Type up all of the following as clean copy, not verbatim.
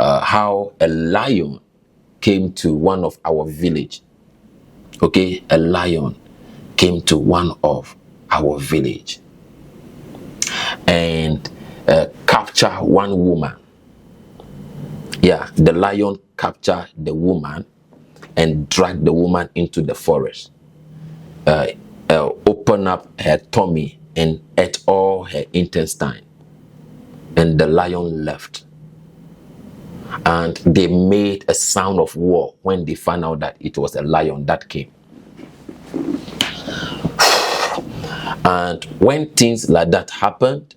how a lion came to one of our village. Okay, a lion came to one of our village and capture one woman. Yeah, the lion captured the woman and dragged the woman into the forest, open up her tummy and ate all her intestine, and the lion left. And they made a sound of war when they found out that it was a lion that came. And when things like that happened,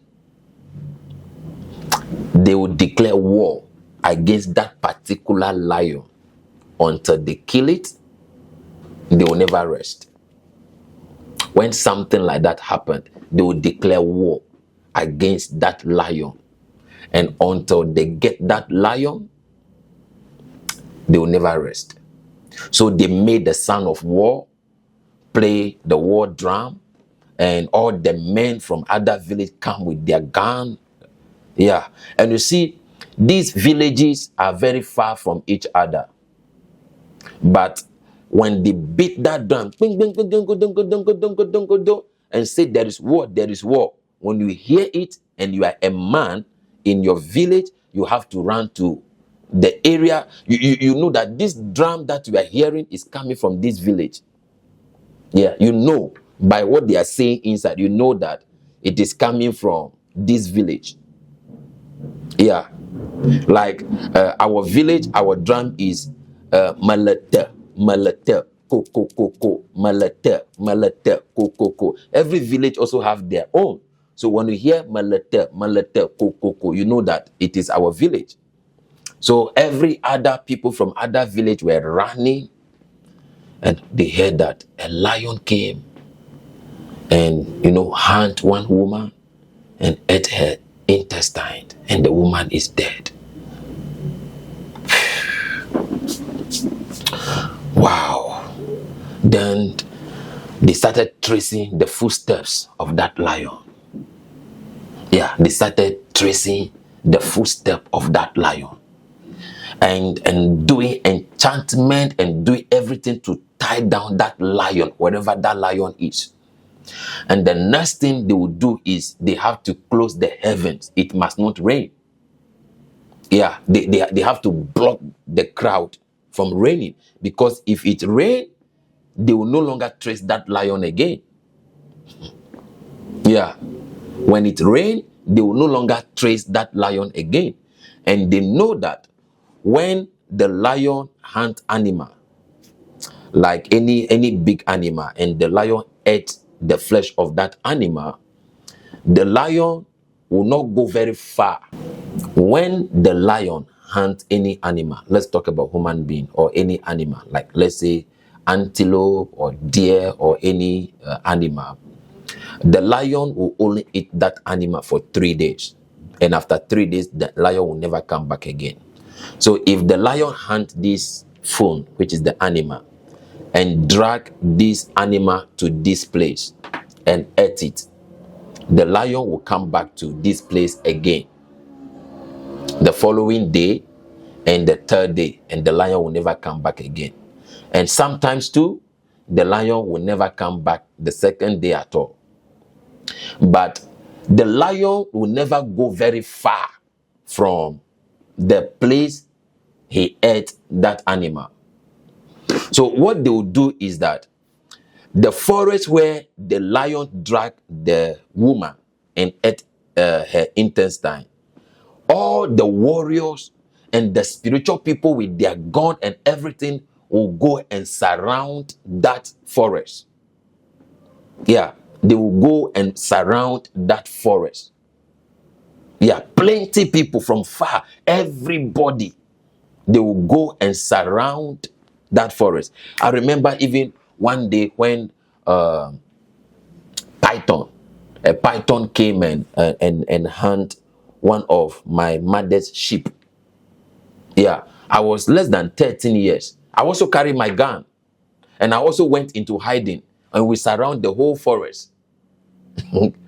they would declare war against that particular lion until they kill it. They will never rest. When something like that happened, they will declare war against that lion, and until they get that lion, they will never rest. So they made the sound of war, play the war drum, and all the men from other village come with their gun. Yeah, and you see, these villages are very far from each other, but when they beat that drum and say there is war, there is war, when you hear it and you are a man in your village, you have to run to the area. You know that this drum that you are hearing is coming from this village. Yeah, you know by what they are saying inside, you know that it is coming from this village. Yeah, like our village, our drum is malata, malata, ko ko ko ko, malata, malata, ko ko ko. Every village also have their own. So when you hear malata, malata, ko ko ko, you know that it is our village. So every other people from other village were running, and they heard that a lion came and hunt one woman and ate her intestine, and the woman is dead. Wow. Then they started tracing the footsteps of that lion. Yeah, they started tracing the footstep of that lion, and doing enchantment and doing everything to tie down that lion wherever that lion is. And the next thing they will do is they have to close the heavens. It must not rain. Yeah, they have to block the crowd from raining, because if it rains, they will no longer trace that lion again. Yeah, when it rains, they will no longer trace that lion again. And they know that when the lion hunt animal, like any big animal, and the lion ate the flesh of that animal, the lion will not go very far. When the lion hunt any animal, let's talk about human being or any animal, like let's say antelope or deer or any animal, the lion will only eat that animal for 3 days, and after 3 days the lion will never come back again. So if the lion hunt this fawn, which is the animal, and drag this animal to this place and ate it, the lion will come back to this place again the following day and the third day, and the lion will never come back again. And sometimes too, the lion will never come back the second day at all. But the lion will never go very far from the place he ate that animal. So what they will do is that the forest where the lion dragged the woman and ate her intestine, all the warriors and the spiritual people with their gun and everything will go and surround that forest. Yeah, they will go and surround that forest. Yeah, plenty people from far, everybody, they will go and surround that forest. I remember even one day when a python came and hunt one of my mother's sheep. Yeah, I was less than 13 years. I also carried my gun, and I also went into hiding, and we surround the whole forest.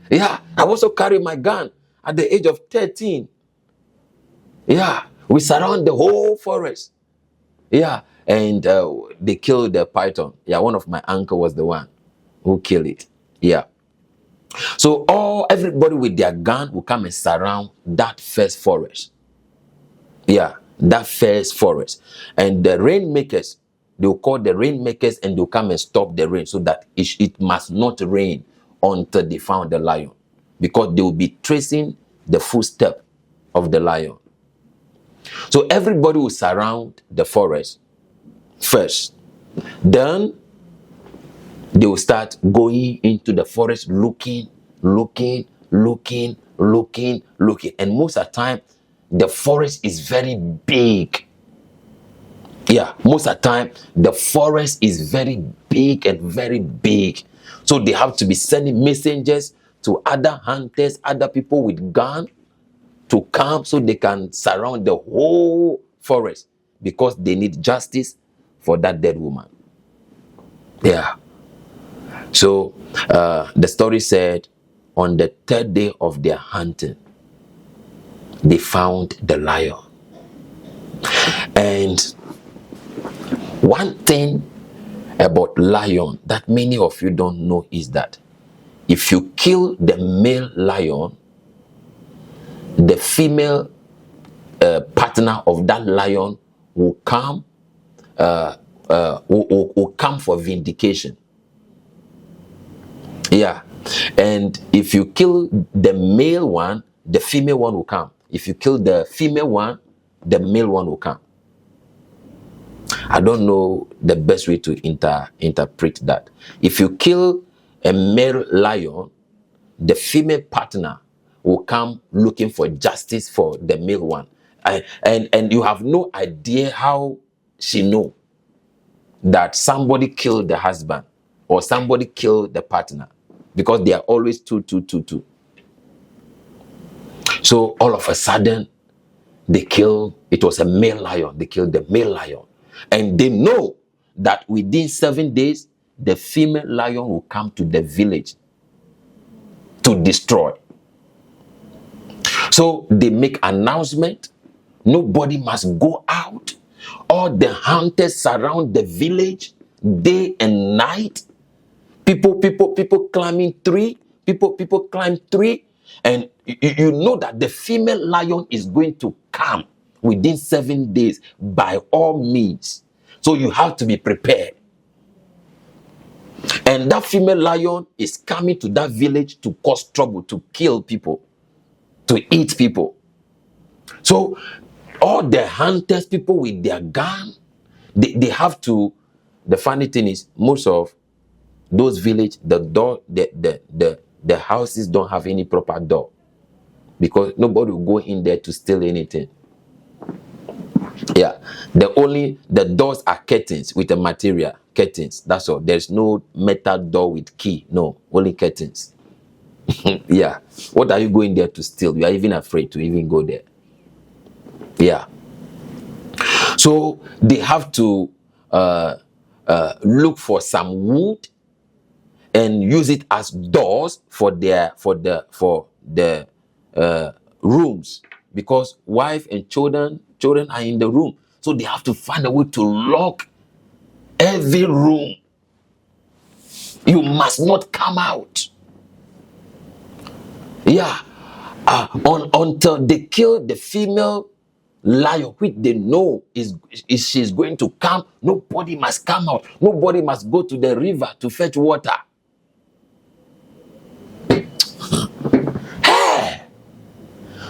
Yeah, I also carried my gun at the age of 13. Yeah, We surround the whole forest. Yeah, and they killed the python. Yeah, one of my uncle was the one who killed it. Yeah. So everybody with their gun will come and surround that first forest. Yeah, that first forest. And the rainmakers, they'll call the rainmakers and they'll come and stop the rain so that it must not rain until they found the lion. Because they will be tracing the footstep of the lion. So everybody will surround the forest first. Then they will start going into the forest looking. And most of the time, the forest is very big. Yeah, most of the time, the forest is very big and very big. So they have to be sending messengers to other hunters, other people with guns to come so they can surround the whole forest because they need justice for that dead woman. Yeah. So the story said on the third day of their hunting, they found the lion. And one thing about lion that many of you don't know is that if you kill the male lion, the female partner of that lion will come will come for vindication. Yeah. And if you kill the male one, the female one will come. If you kill the female one, the male one will come. I don't know the best way to interpret that. If you kill a male lion, the female partner will come looking for justice for the male one. And you have no idea how she know that somebody killed the husband or somebody killed the partner, because they are always two. So all of a sudden, it was a male lion. They killed the male lion. And they know that within 7 days, the female lion will come to the village to destroy. So they make announcement. Nobody must go out. All the hunters surround the village day and night. People climbing tree. People climb tree. And you know that the female lion is going to come within 7 days by all means. So you have to be prepared. And that female lion is coming to that village to cause trouble, to kill people, to eat people. So all the hunters, people with their gun, they have to. The funny thing is, most of those village, the houses don't have any proper door, because nobody will go in there to steal anything. Yeah, the doors are curtains with a material curtains. That's all. There's no metal door with key. No, only curtains. Yeah. What are you going there to steal? You are even afraid to even go there. Yeah. So they have to look for some wood and use it as doors for the rooms, because wife and children are in the room. So they have to find a way to lock every room. You must not come out. Yeah. Until they kill the female lion, which they know is she's going to come. Nobody must come out. Nobody must go to the river to fetch water.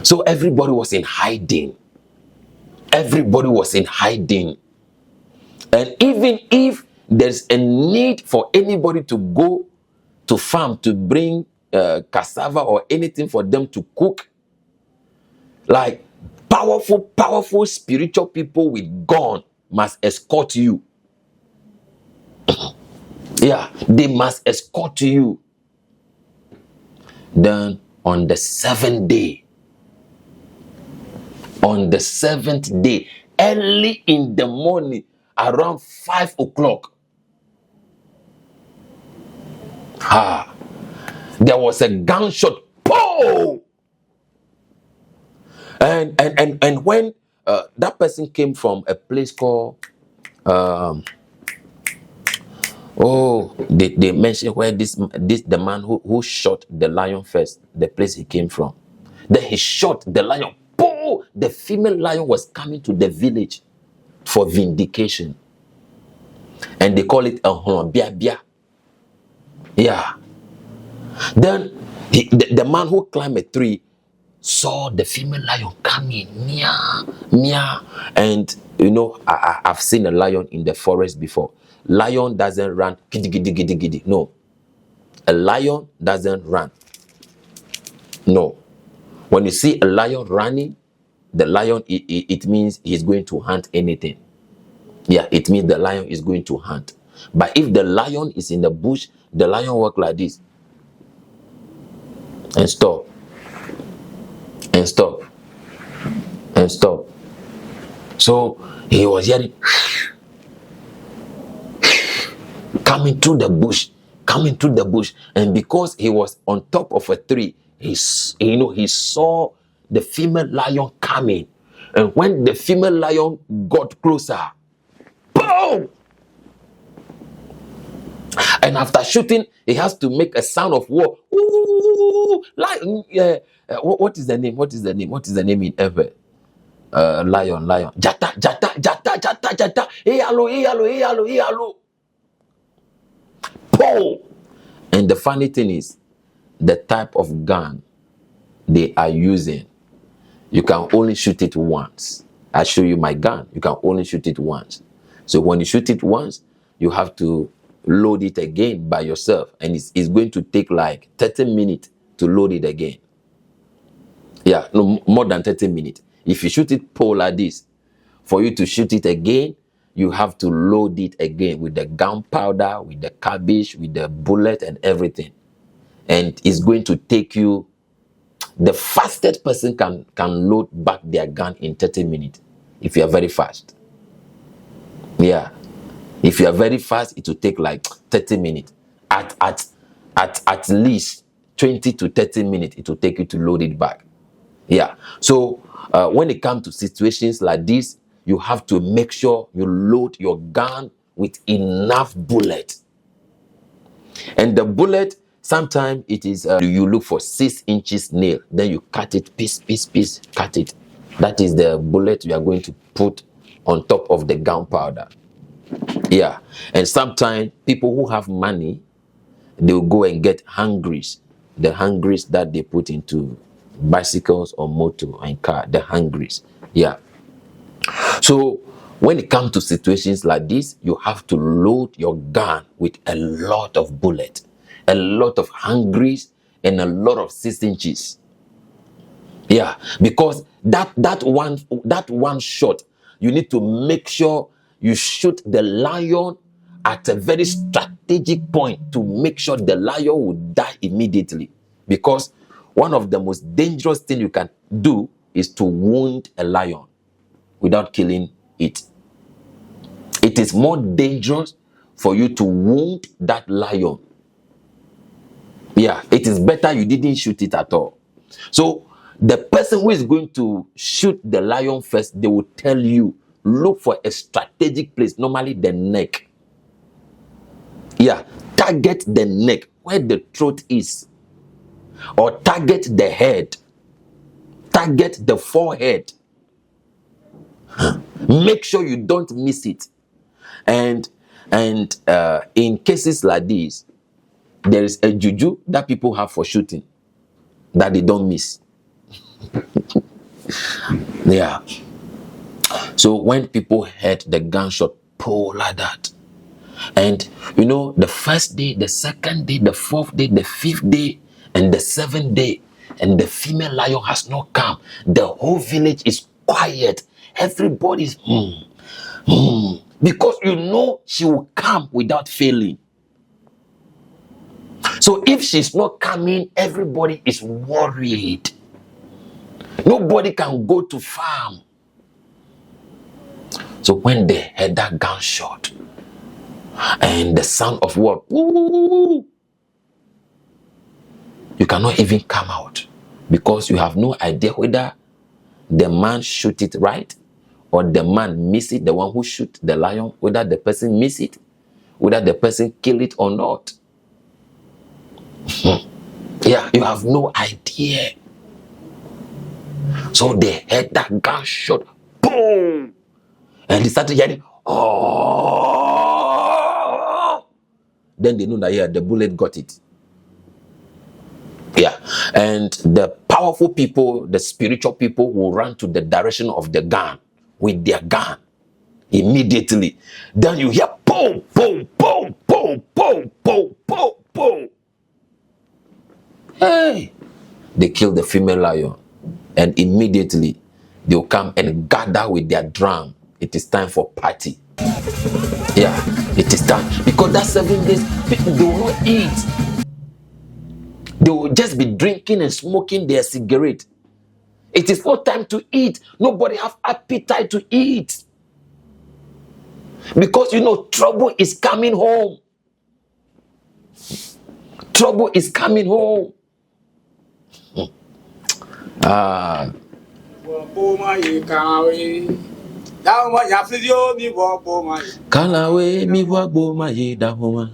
So everybody was in hiding. Everybody was in hiding. And even if there's a need for anybody to go to farm to bring cassava or anything for them to cook, like powerful spiritual people with gun must escort you. Yeah, they must escort you. Then on the seventh day, early in the morning, around 5 o'clock, there was a gunshot. Pow! And when that person came from a place called, they mentioned where this the man who shot the lion first, the place he came from. Then he shot the lion. Boom! The female lion was coming to the village for vindication. And they call it a bia bia. Yeah. Then the man who climbed a tree saw the female lion coming near, near. And I've seen a lion in the forest before. Lion doesn't run giddy giddy giddy giddy. No. A lion doesn't run. No. When you see a lion running, the lion, it means he's going to hunt anything. Yeah, it means the lion is going to hunt. But if the lion is in the bush, the lion walk like this and stop and stop and stop. So he was hearing coming through the bush, and because he was on top of a tree, he saw the female lion coming. And when the female lion got closer, boom! And after shooting, he has to make a sound of war. Ooh, like, what is the name? What is the name in Ever? Lion. Jata. Hey, hello. Boom! And the funny thing is, the type of gun they are using, you can only shoot it once. I show you my gun. You can only shoot it once. So when you shoot it once, you have to load it again by yourself, and it's going to take like 30 minutes to load it again. Yeah, no more than 30 minutes. If you shoot it pole like this, for you to shoot it again, you have to load it again with the gunpowder, with the cabbage, with the bullet and everything. And it's going to take you, the fastest person can load back their gun in 30 minutes if you are very fast. Yeah. If you are very fast, it will take like 30 minutes. At least 20 to 30 minutes, it will take you to load it back. Yeah. So when it comes to situations like this, you have to make sure you load your gun with enough bullet. And the bullet, sometimes it is, you look for 6 inches nail, then you cut it piece, cut it. That is the bullet you are going to put on top of the gunpowder. Yeah. And sometimes people who have money, they will go and get hungries, the hungries that they put into bicycles or motor and car, the hungries. Yeah. So when it comes to situations like this, you have to load your gun with a lot of bullets, a lot of hungries, and a lot of 6 inches. Yeah, because that one shot, you need to make sure you shoot the lion at a very strategic point to make sure the lion will die immediately. Because one of the most dangerous things you can do is to wound a lion without killing it. It is more dangerous for you to wound that lion. Yeah, it is better you didn't shoot it at all. So the person who is going to shoot the lion first, they will tell you, look for a strategic place, normally the neck. Yeah, target the neck, where the throat is. Or target the head. Target the forehead. Make sure you don't miss it. And in cases like this, there is a juju that people have for shooting that they don't miss. Yeah. So when people heard the gunshot pull like that, and the first day, the second day, the fourth day, the fifth day, and the seventh day, and the female lion has not come, the whole village is quiet. Everybody's because she will come without failing. So if she's not coming, everybody is worried. Nobody can go to farm. So when they heard that gunshot and the sound of war, you cannot even come out because you have no idea whether the man shoot it right or the man miss it, the one who shoot the lion, whether the person miss it, whether the person kill it or not. Yeah, you have no idea. So they heard that gunshot, boom, and they started yelling, oh. Then they know that, yeah, the bullet got it. Yeah, and the powerful people, the spiritual people, will run to the direction of the gun with their gun immediately. Then you hear boom, boom, boom, boom, boom, boom, boom, boom. Hey, they kill the female lion, and immediately they'll come and gather with their drum. It is time for party. Yeah, it is time, because that 7 days people, they will not eat. They will just be drinking and smoking their cigarette. It is not time to eat. Nobody have appetite to eat, because you know trouble is coming home. Trouble is coming home. Ah. Kalawe mi wagbo ma ye da homa.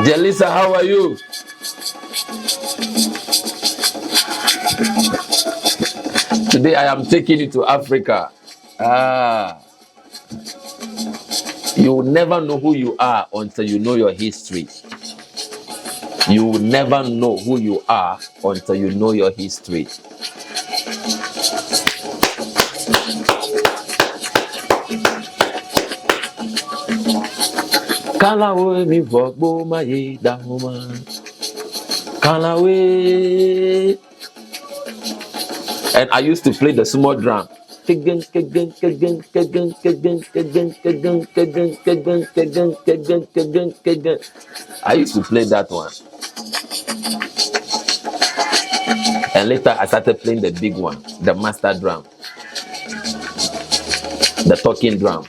Jelisa, how are you? Today I am taking you to Africa. Ah. You will never know who you are until you know your history. You will never know who you are until you know your history. Kalawe mi vogbo ma ye da homa. Kalawe. And I used to play the small drum. I used to play that one. And later I started playing the big one, the master drum, the talking drum.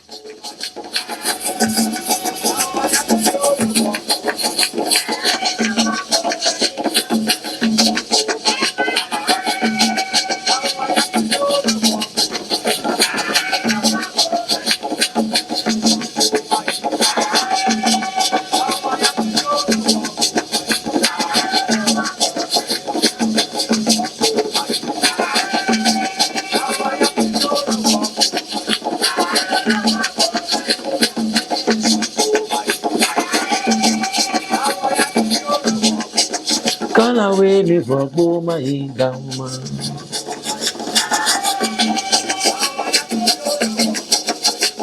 Kalawe mi vogbo ma ye da homa.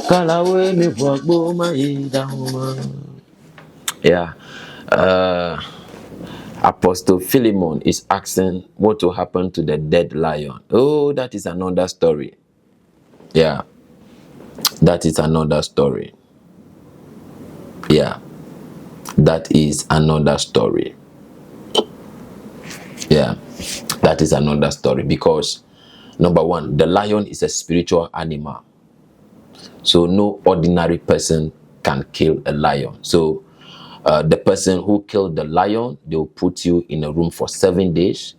Kalawe mi vogbo ma ye da homa. Yeah. Apostle Philemon is asking what will happen to the dead lion. Oh, that is another story. Yeah. That is another story. Yeah. That is another story. Yeah. That is another story, because number one, the lion is a spiritual animal. So no ordinary person can kill a lion. So the person who killed the lion, they will put you in a room for 7 days,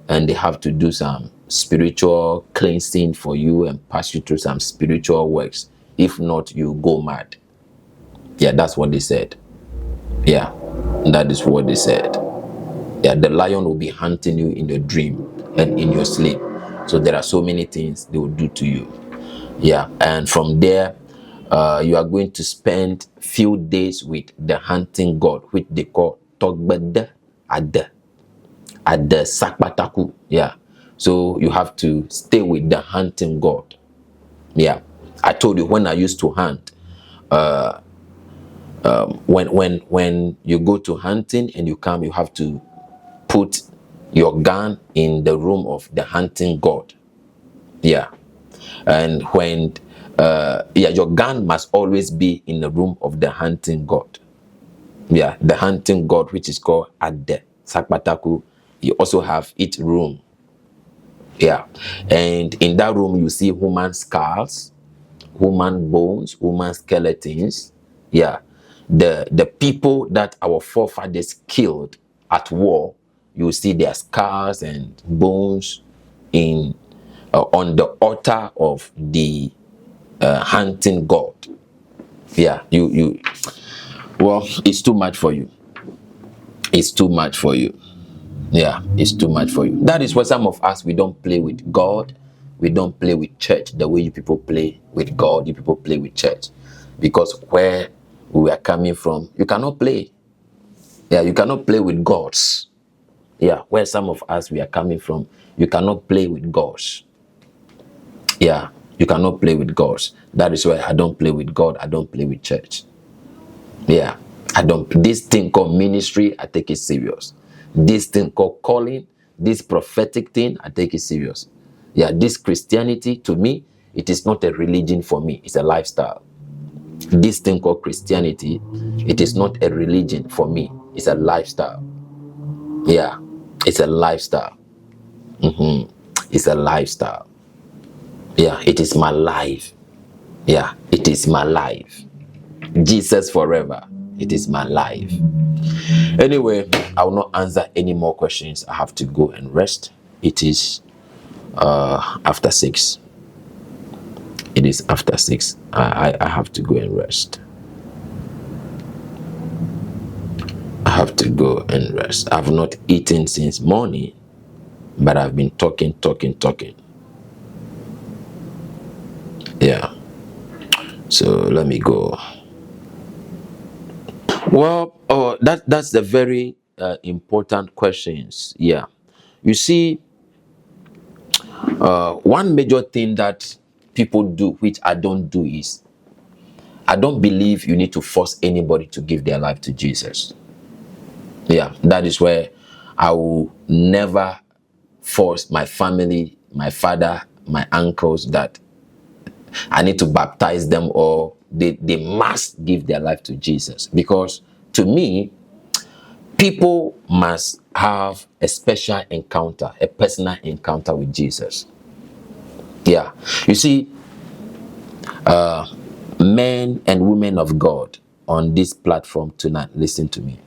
and they have to do some spiritual cleansing for you and pass you through some spiritual works. If not, you go mad. Yeah, that's what they said. Yeah, that is what they said. Yeah, the lion will be hunting you in your dream and in your sleep. So there are so many things they will do to you. Yeah, and from there, you are going to spend few days with the hunting god, which they call Togbede Ade Sakpataku. Yeah, so you have to stay with the hunting god. Yeah, I told you when I used to hunt. When you go to hunting and you come, you have to put your gun in the room of the hunting god. Yeah, and when your gun must always be in the room of the hunting god. Yeah, the hunting god, which is called Ade Sakpataku. You also have its room. Yeah. And in that room, you see human skulls, human bones, human skeletons. Yeah. The people that our forefathers killed at war, you see their scars and bones in on the altar of the hunting god. Yeah, you well, it's too much for you. It's too much for you. Yeah, it's too much for you. That is why some of us, we don't play with God. We don't play with church the way you people play with God. You people play with church. Because where we are coming from, you cannot play. Yeah, you cannot play with gods. Yeah, where some of us we are coming from, you cannot play with gods. Yeah, you cannot play with gods. That is why I don't play with God. I don't play with church. Yeah, I don't. This thing called ministry, I take it serious. This thing called calling, this prophetic thing, I take it serious. Yeah, this Christianity, to me, it is not a religion for me. It's a lifestyle. This thing called Christianity, it is not a religion for me. It's a lifestyle. Yeah, it's a lifestyle. It's a lifestyle. Yeah, it is my life. Yeah, it is my life. Jesus forever. It is my life. Anyway, I will not answer any more questions. I have to go and rest. It is after 6. It is after 6. I have to go and rest. I have to go and rest. I have not eaten since morning, but I've been talking. Yeah. So let me go. Well, that's the very important questions. Yeah. You see, one major thing that people do, which I don't do, is I don't believe you need to force anybody to give their life to Jesus. Yeah, that is where I will never force my family, my father, my uncles, that I need to baptize them or they must give their life to Jesus. Because to me, people must have a special encounter, a personal encounter with Jesus. Yeah, you see, men and women of God on this platform tonight, listen to me.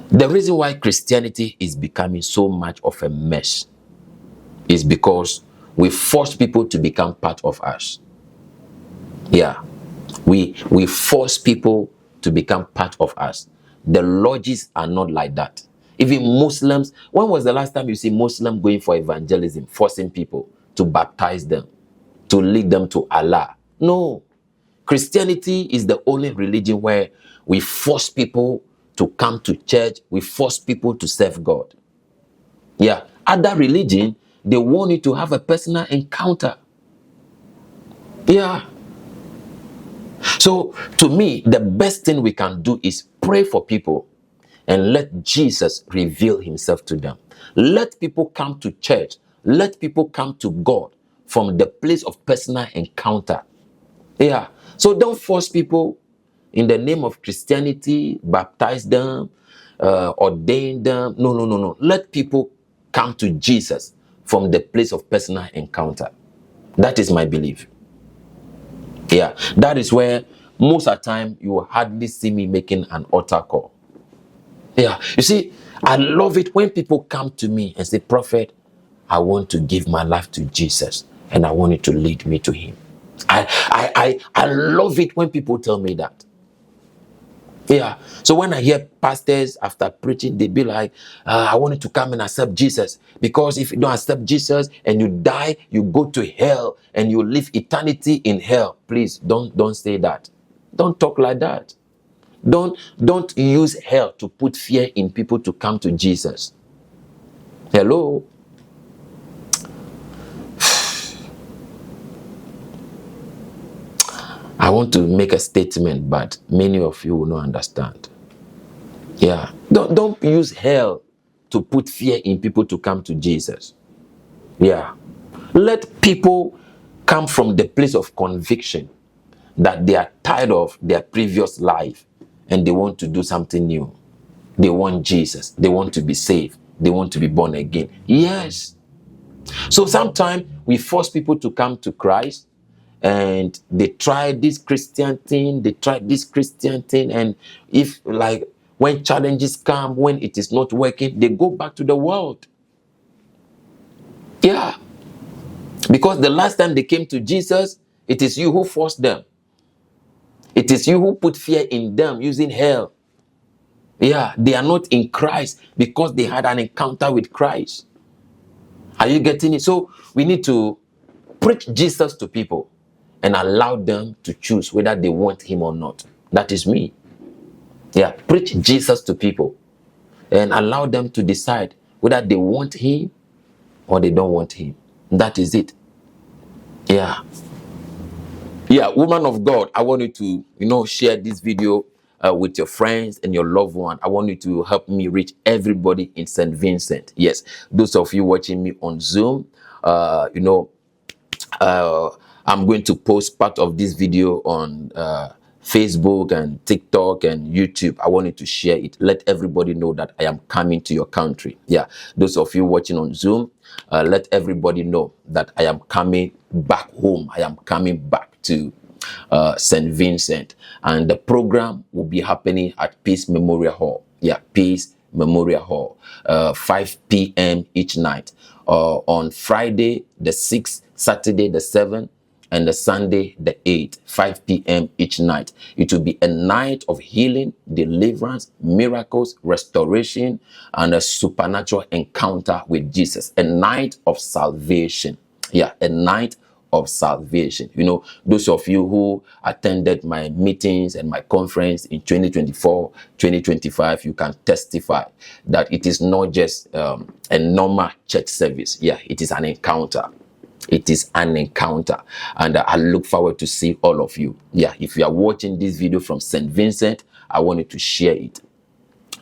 The reason why Christianity is becoming so much of a mess is because we force people to become part of us. Yeah, we force people to become part of us. The lodges are not like that. Even Muslims, when was the last time you see Muslim going for evangelism, forcing people to baptize them, to lead them to Allah? No. Christianity is the only religion where we force people to come to church, we force people to serve God. Yeah, other religion, they want you to have a personal encounter. Yeah. So to me, the best thing we can do is pray for people and let Jesus reveal himself to them. Let people come to church. Let people come to God from the place of personal encounter. Yeah. So don't force people in the name of Christianity, baptize them, ordain them. No. Let people come to Jesus from the place of personal encounter. That is my belief. Yeah, that is where most of the time you will hardly see me making an altar call. Yeah, you see, I love it when people come to me and say, Prophet, I want to give my life to Jesus and I want you to lead me to him. I love it when people tell me that. Yeah. So when I hear pastors after preaching, they be like, I want you to come and accept Jesus. Because if you don't accept Jesus and you die, you go to hell and you live eternity in hell. Please don't say that. Don't talk like that. Don't use hell to put fear in people to come to Jesus. Hello. I want to make a statement, but many of you will not understand. Yeah. Don't use hell to put fear in people to come to Jesus. Yeah. Let people come from the place of conviction that they are tired of their previous life and they want to do something new. They want Jesus. They want to be saved. They want to be born again. Yes. So sometimes we force people to come to Christ, and they try this Christian thing, and if, like, when challenges come, when it is not working, they go back to the world. Yeah, because the last time they came to Jesus, it is you who forced them. It is you who put fear in them using hell. Yeah, they are not in Christ because they had an encounter with Christ. Are you getting it? So we need to preach Jesus to people and allow them to choose whether they want him or not. That is me. Yeah, preach Jesus to people and allow them to decide whether they want him or they don't want him. That is it. Yeah. Yeah, woman of God, I want you to, share this video with your friends and your loved one. I want you to help me reach everybody in St. Vincent. Yes, those of you watching me on Zoom, uh, I'm going to post part of this video on Facebook and TikTok and YouTube. I want you to share it. Let everybody know that I am coming to your country. Yeah, those of you watching on Zoom, let everybody know that I am coming back home. I am coming back to St. Vincent, and the program will be happening at Peace Memorial Hall. Yeah, Peace Memorial Hall, 5 p.m. each night. On Friday the 6th, Saturday the 7th, and the Sunday the 8th, 5 p.m. each night. It will be a night of healing, deliverance, miracles, restoration, and a supernatural encounter with Jesus. A night of salvation. Yeah, a night of salvation. Those of you who attended my meetings and my conference in 2024, 2025, you can testify that it is not just a normal church service. Yeah, it is an encounter. It is an encounter, and I look forward to see all of you. Yeah, if you are watching this video from St. Vincent, I want you to share it.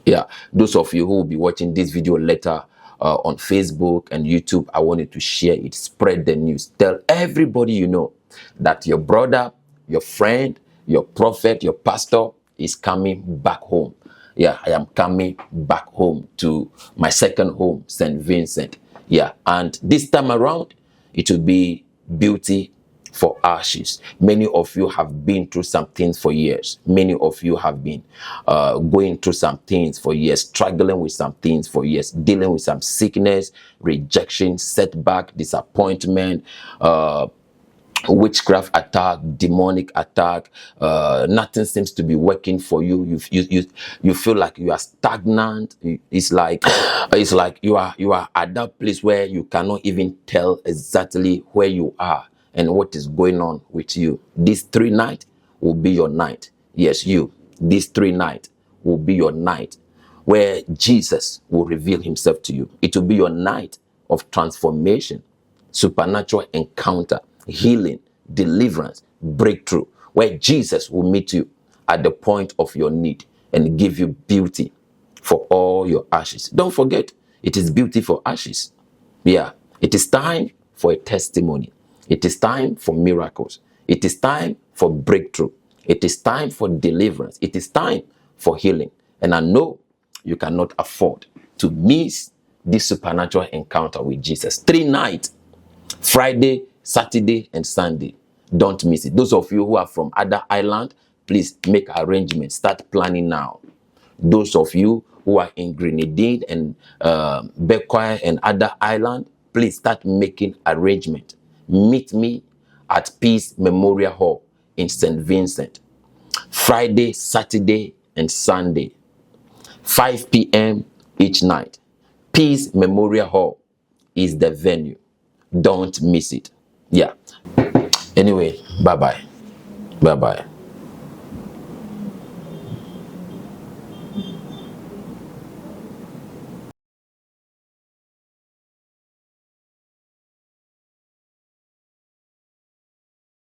Yeah, those of you who will be watching this video later on Facebook and YouTube, I want you to share it. Spread the news. Tell everybody you know that your brother, your friend, your prophet, your pastor is coming back home. Yeah, I am coming back home to my second home, St. Vincent. Yeah, and this time around, it will be beauty for ashes. Many of you have been through some things for years. Many of you have been going through some things for years, struggling with some things for years, dealing with some sickness, rejection, setback, disappointment, witchcraft attack, demonic attack. Nothing seems to be working for you. You feel like you are stagnant. It's like you are at that place where you cannot even tell exactly where you are and what is going on with you. These 3 nights will be your night. Yes, you. These 3 nights will be your night where Jesus will reveal himself to you. It will be your night of transformation, supernatural encounter, healing, deliverance, breakthrough, where Jesus will meet you at the point of your need and give you beauty for all your ashes. Don't forget, it is beauty for ashes. Yeah, it is time for a testimony. It is time for miracles. It is time for breakthrough. It is time for deliverance. It is time for healing. And I know you cannot afford to miss this supernatural encounter with Jesus. 3 nights, Friday, Saturday, and Sunday. Don't miss it. Those of you who are from other island, please make arrangements. Start planning now. Those of you who are in Grenadine and Bequia and other island, please start making arrangement. Meet me at Peace Memorial Hall in St. Vincent. Friday, Saturday, and Sunday. 5 p.m. each night. Peace Memorial Hall is the venue. Don't miss it. Yeah. Anyway, bye-bye. Bye-bye.